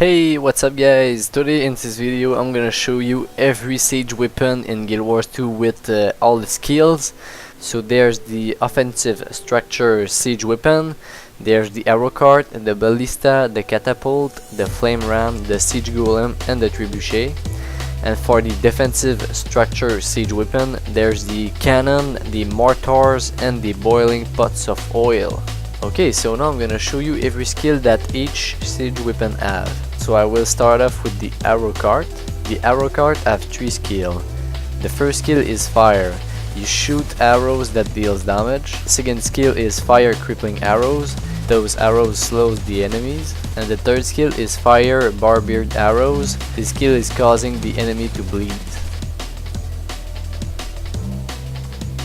Hey, what's up guys? Today in this video I'm gonna show you every siege weapon in Guild Wars 2 with all the skills. So there's the offensive structure siege weapon, there's the arrow cart, the ballista, the catapult, the flame ram, the siege golem and the trebuchet. And for the defensive structure siege weapon, there's the cannon, the mortars and the boiling pots of oil. Okay, so now I'm gonna show you every skill that each siege weapon have. So I will start off with the arrow cart. The arrow cart have 3 skills. The first skill is fire. You shoot arrows that deals damage. Second skill is fire crippling arrows. Those arrows slows the enemies. And the third skill is fire barbed arrows. This skill is causing the enemy to bleed.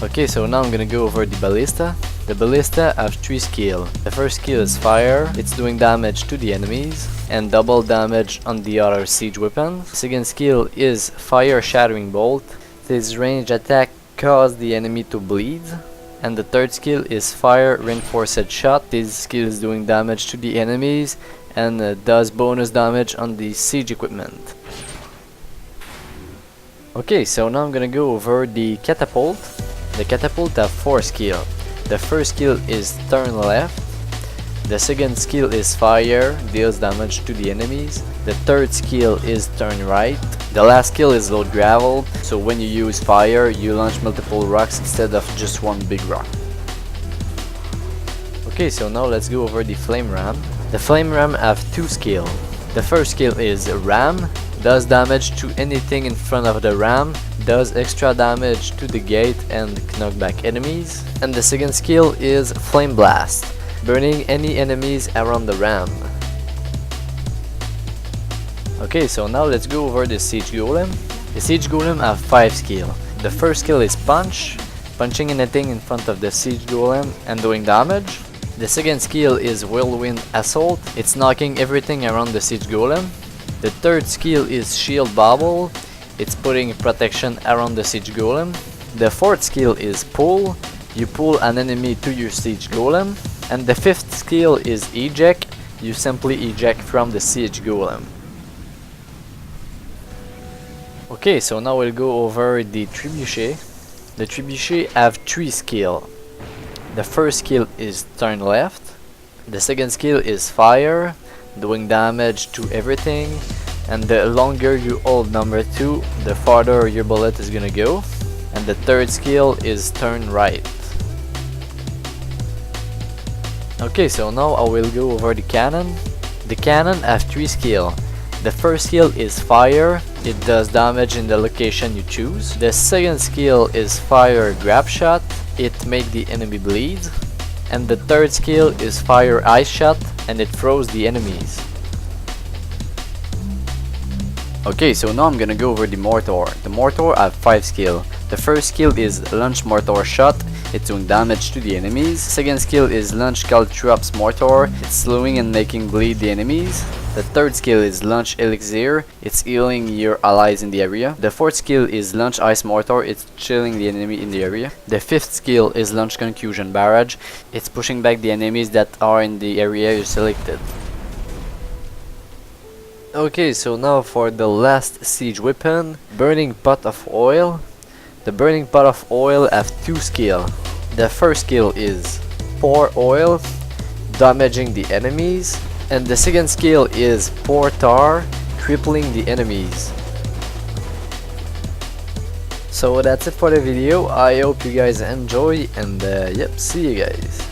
Okay, so now I'm gonna go over the ballista. The ballista have 3 skills. The first skill is fire, it's doing damage to the enemies and double damage on the other siege weapon. Second skill is fire shattering bolt. This range attack cause the enemy to bleed. And the third skill is fire reinforced shot. This skill is doing damage to the enemies and does bonus damage on the siege equipment. Okay, so now I'm gonna go over the catapult. The catapult have 4 skills. The first skill is turn left. The second skill is fire, deals damage to the enemies. The third skill is turn right. The last skill is load gravel, so when you use fire you launch multiple rocks instead of just one big rock. Okay, so now let's go over the flame ram. The flame ram have 2 skills. The first skill is ram, does damage to anything in front of the ram, does extra damage to the gate and knock back enemies. And the second skill is flame blast, burning any enemies around the ram. Okay, so now let's go over the siege golem. The siege golem have 5 skills. The first skill is punch, punching anything in front of the siege golem and doing damage. The second skill is whirlwind assault, it's knocking everything around the siege golem. The third skill is shield bubble, it's putting protection around the siege golem. The fourth skill is pull, you pull an enemy to your siege golem. And the fifth skill is eject, you simply eject from the siege golem. Okay, so now we'll go over the trebuchet. The trebuchet have 3 skills. The first skill is turn left. The second skill is fire, doing damage to everything. And the longer you hold number 2, the farther your bullet is gonna go. And the third skill is turn right. Okay, so now I will go over the cannon. The cannon have 3 skills. The first skill is fire, it does damage in the location you choose. The second skill is fire grab shot, it make the enemy bleed. And the third skill is fire ice shot and it throws the enemies. Okay, so now I'm gonna go over the mortar. The mortar have 5 skills. The first skill is launch mortar shot, it's doing damage to the enemies. Second skill is launch caltrops mortar, it's slowing and making bleed the enemies. The third skill is launch elixir, it's healing your allies in the area. The fourth skill is launch ice mortar, it's chilling the enemy in the area. The fifth skill is launch confusion barrage, it's pushing back the enemies that are in the area you selected. Okay, so now for the last siege weapon, burning pot of oil. The burning pot of oil have 2 skills. The first skill is pour oil, damaging the enemies. And the second skill is pour tar, crippling the enemies. So that's it for the video. I hope you guys enjoy and yep, see you guys.